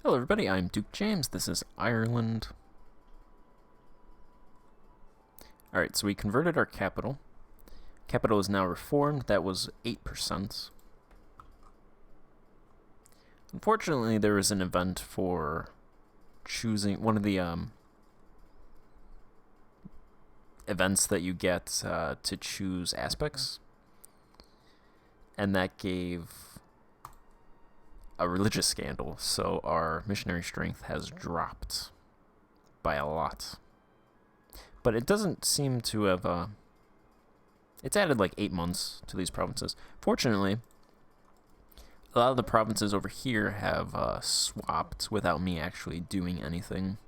Hello everybody, I'm Duke James, this is Ireland. Alright, so we converted our capital. Capital is now reformed, that was 8%. Unfortunately, there was an event for choosing one of the events that you get to choose aspects. And that gave a religious scandal, so our missionary strength has dropped by a lot. But it doesn't seem to have, it's added like 8 months to these provinces. Fortunately, a lot of the provinces over here have swapped without me actually doing anything,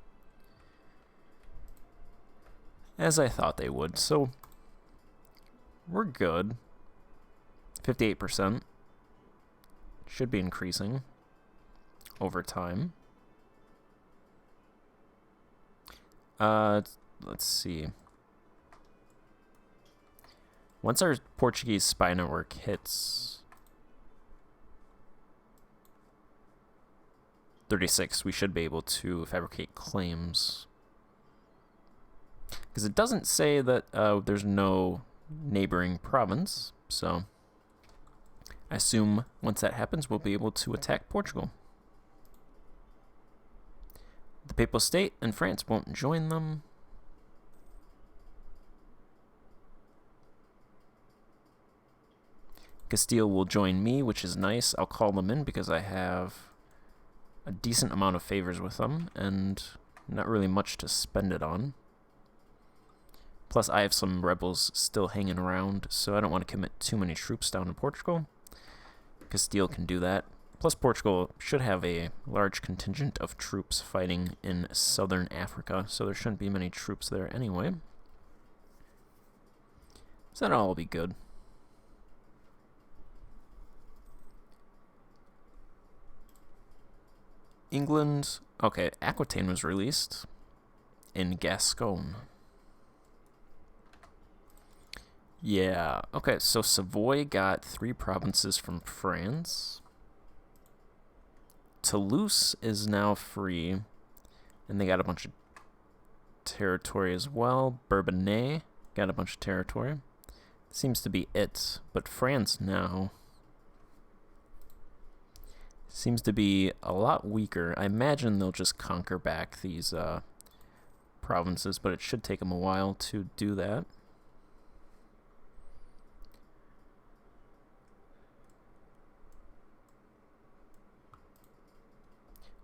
as I thought they would, so we're good. 58%. Should be increasing over time. Let's see. Once our Portuguese spy network hits 36, we should be able to fabricate claims. Because it doesn't say that there's no neighboring province, so I assume once that happens, we'll be able to attack Portugal. The Papal State and France won't join them. Castile will join me, which is nice. I'll call them in because I have a decent amount of favors with them and not really much to spend it on. Plus, I have some rebels still hanging around, so I don't want to commit too many troops down to Portugal. Castile can do that. Plus, Portugal should have a large contingent of troops fighting in southern Africa, so there shouldn't be many troops there anyway. So that'll all be good. England. Okay, Aquitaine was released in Gascony. Yeah, okay, so Savoy got 3 provinces from France. Toulouse is now free, and they got a bunch of territory as well. Bourbonnais got a bunch of territory. Seems to be it, but France now seems to be a lot weaker. I imagine they'll just conquer back these provinces, but it should take them a while to do that.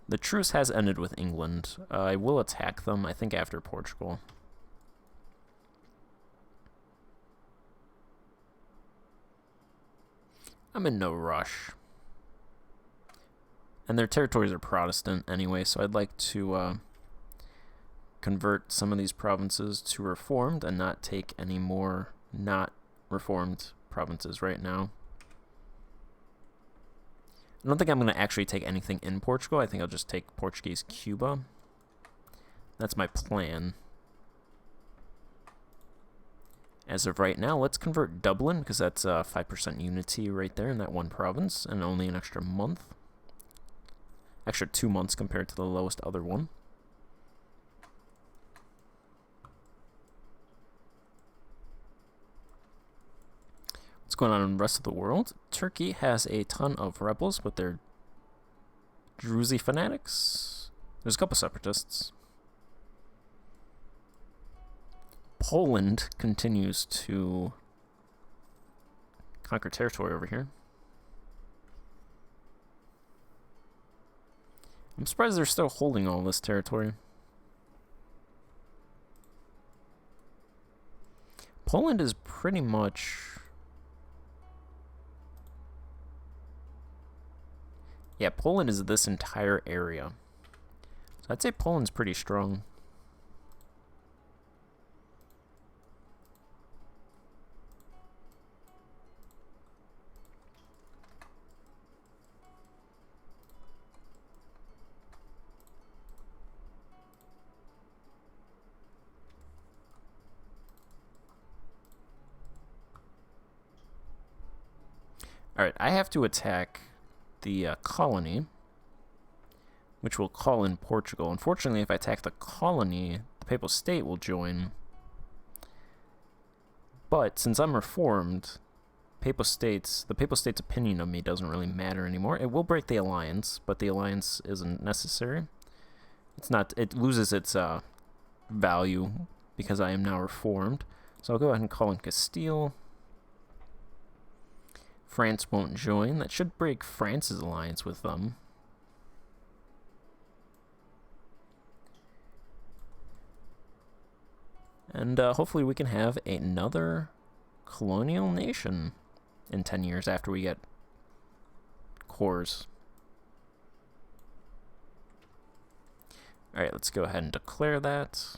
The truce has ended with England. I will attack them, I think, after Portugal. I'm in no rush. And their territories are Protestant anyway, so I'd like to convert some of these provinces to Reformed and not take any more not Reformed provinces right now. I don't think I'm going to actually take anything in Portugal. I think I'll just take Portuguese Cuba. That's my plan. As of right now, let's convert Dublin, because that's 5% unity right there in that one province, and only an extra month. Extra 2 months compared to the lowest other one. What's going on in the rest of the world? Turkey has a ton of rebels, but they're Druzy fanatics. There's a couple separatists. Poland continues to conquer territory over here. I'm surprised they're still holding all this territory. Poland is pretty much... Yeah, Poland is this entire area. So I'd say Poland's pretty strong. Alright, I have to attack the colony, which will call in Portugal. Unfortunately, if I attack the colony, the Papal State will join. But since I'm reformed, the Papal State's opinion of me doesn't really matter anymore. It will break the alliance, but the alliance isn't necessary. It loses its value because I am now reformed. So I'll go ahead and call in Castile. France won't join. That should break France's alliance with them. And hopefully we can have another colonial nation in 10 years after we get cores. Alright, let's go ahead and declare that.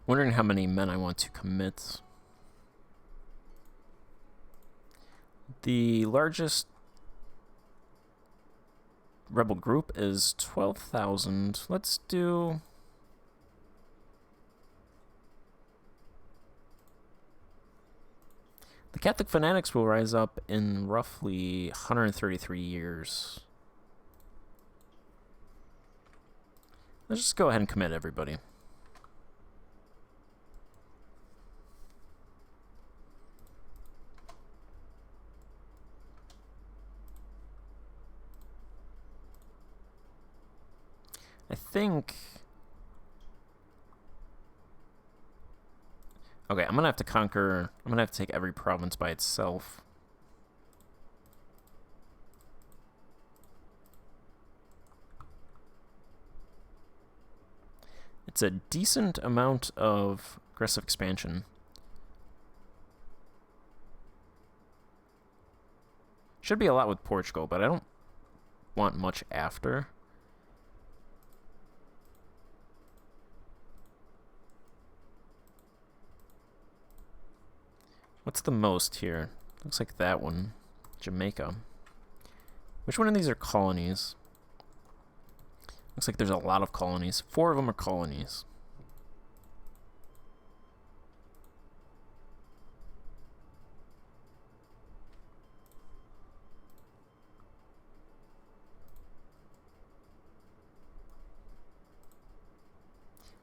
Wondering how many men I want to commit. The largest rebel group is 12,000. Let's do... The Catholic fanatics will rise up in roughly 133 years. Let's just go ahead and commit everybody. I think... Okay, I'm gonna have to take every province by itself. It's a decent amount of aggressive expansion. Should be a lot with Portugal, but I don't want much after. What's the most here? Looks like that one. Jamaica. Which one of these are colonies? Looks like there's a lot of colonies. 4 of them are colonies.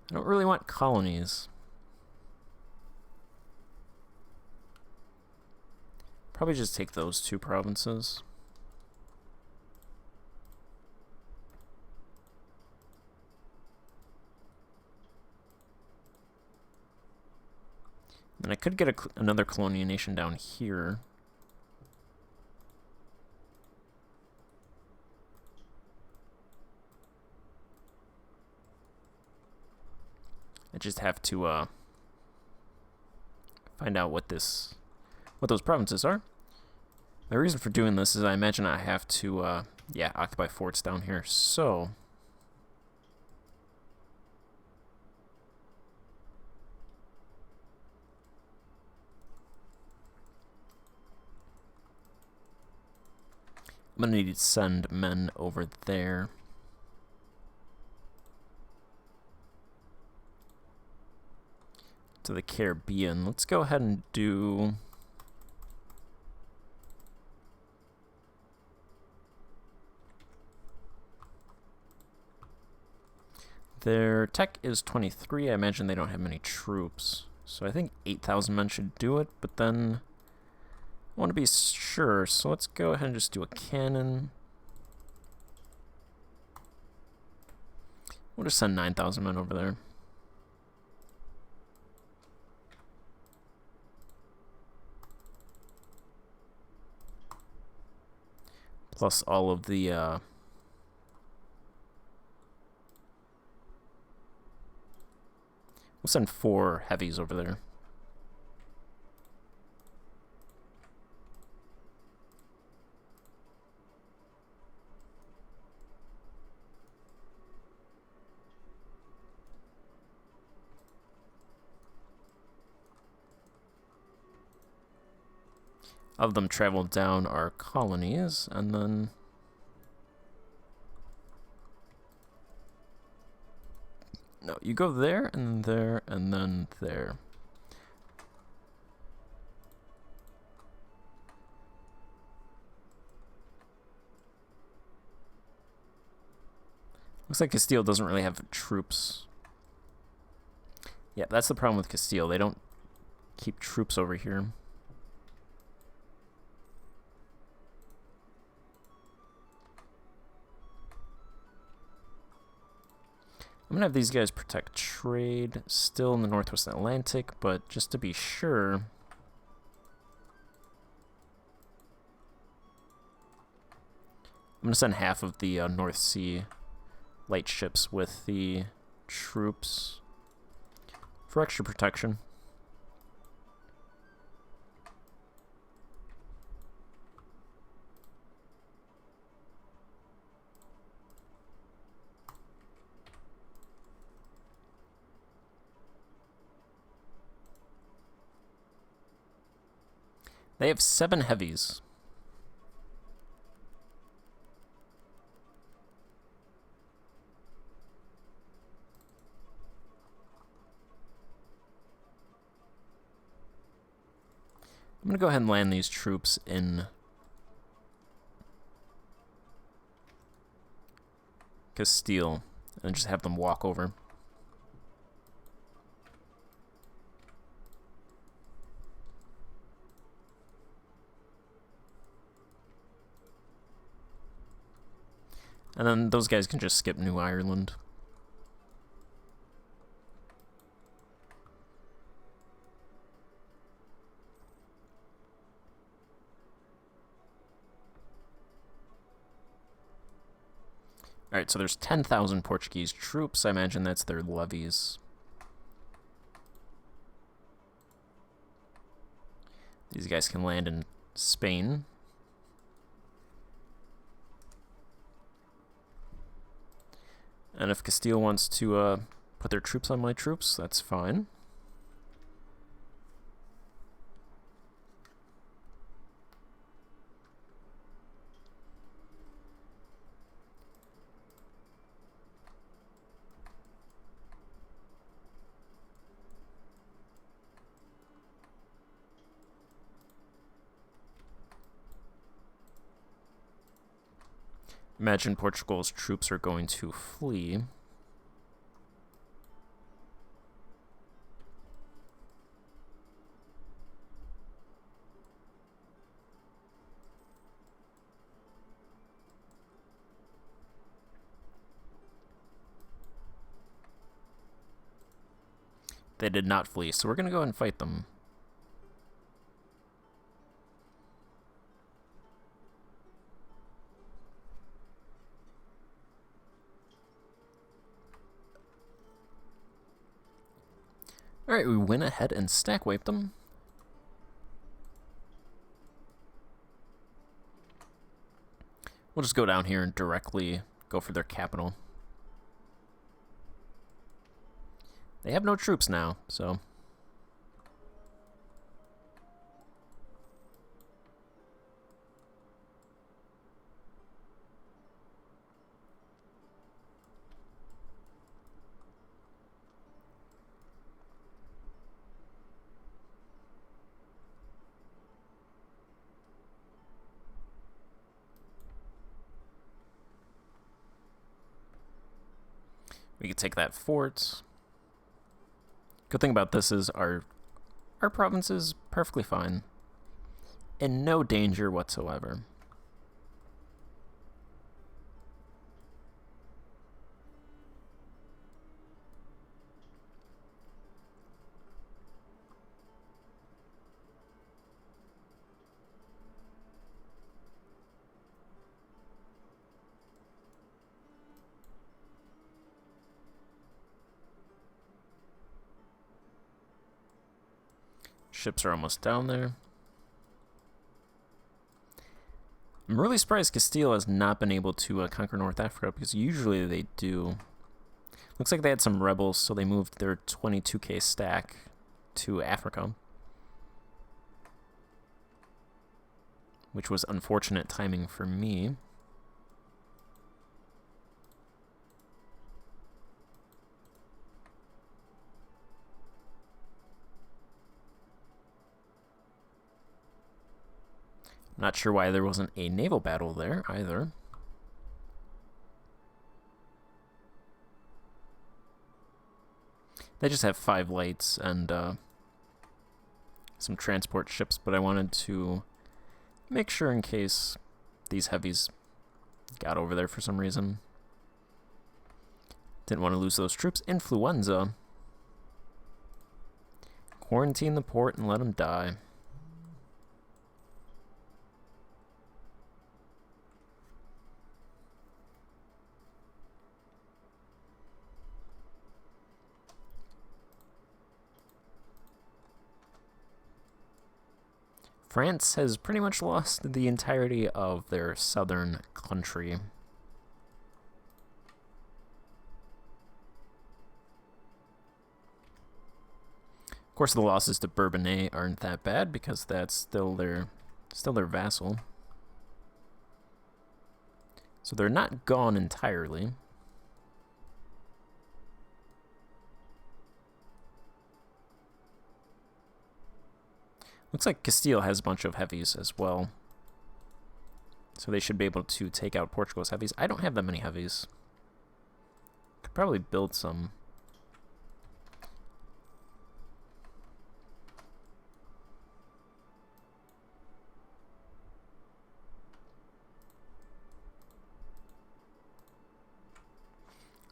I don't really want colonies. Probably just take those 2 provinces. And I could get another colonial nation down here. I just have to find out what those provinces are. My reason for doing this is I imagine I have to occupy forts down here. So I'm gonna need to send men over there. To the Caribbean. Let's go ahead and do... Their tech is 23. I imagine they don't have many troops. So I think 8,000 men should do it, but then I want to be sure. So let's go ahead and just do a cannon. We'll just send 9,000 men over there. Plus all of the we'll send 4 heavies over there. Of them travel down our colonies, and then No, you go there, and there, and then there. Looks like Castile doesn't really have troops. Yeah, that's the problem with Castile. They don't keep troops over here. I'm going to have these guys protect trade, still in the Northwest Atlantic, but just to be sure, I'm going to send half of the North Sea light ships with the troops for extra protection. They have 7 heavies. I'm going to go ahead and land these troops in Castile and just have them walk over. And then those guys can just skip New Ireland. Alright, so there's 10,000 Portuguese troops. I imagine that's their levies. These guys can land in Spain. And if Castile wants to put their troops on my troops, that's fine. Imagine Portugal's troops are going to flee. They did not flee, so we're going to go ahead and fight them. Alright, we went ahead and stack wiped them. We'll just go down here and directly go for their capital. They have no troops now, so... we could take that fort. Good thing about this is our province is perfectly fine. In no danger whatsoever. Ships are almost down there. I'm really surprised Castile has not been able to conquer North Africa, because usually they do. Looks like they had some rebels, so they moved their 22k stack to Africa. Which was unfortunate timing for me. Not sure why there wasn't a naval battle there either. They just have 5 lights and some transport ships, but I wanted to make sure in case these heavies got over there for some reason. Didn't want to lose those troops. Influenza. Quarantine the port and let them die. France has pretty much lost the entirety of their southern country. Of course, the losses to Bourbonnais aren't that bad because that's still their vassal. So they're not gone entirely. Looks like Castile has a bunch of heavies as well. So they should be able to take out Portugal's heavies. I don't have that many heavies. Could probably build some.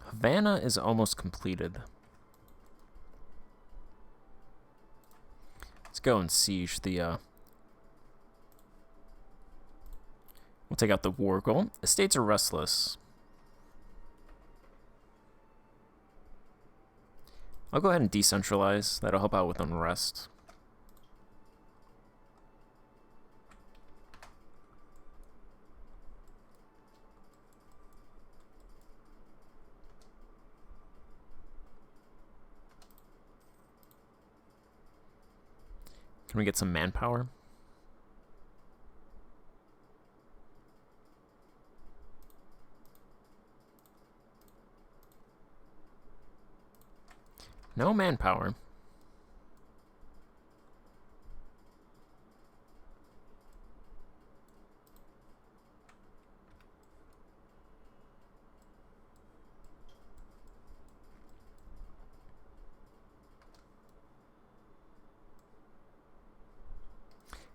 Havana is almost completed. Let's go and siege the, we'll take out the war goal. Estates are restless. I'll go ahead and decentralize. That'll help out with unrest. Can we get some manpower? No manpower.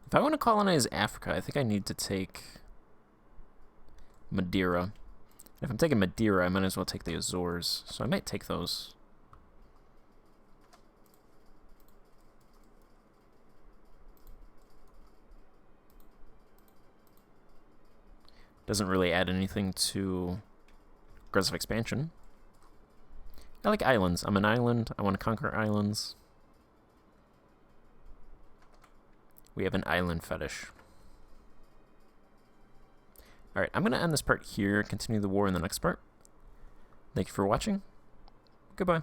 If I want to colonize Africa, I think I need to take Madeira. If I'm taking Madeira, I might as well take the Azores. So I might take those. Doesn't really add anything to aggressive expansion. I like islands. I'm an island. I want to conquer islands. We have an island fetish. Alright, I'm going to end this part here, continue the war in the next part. Thank you for watching. Goodbye.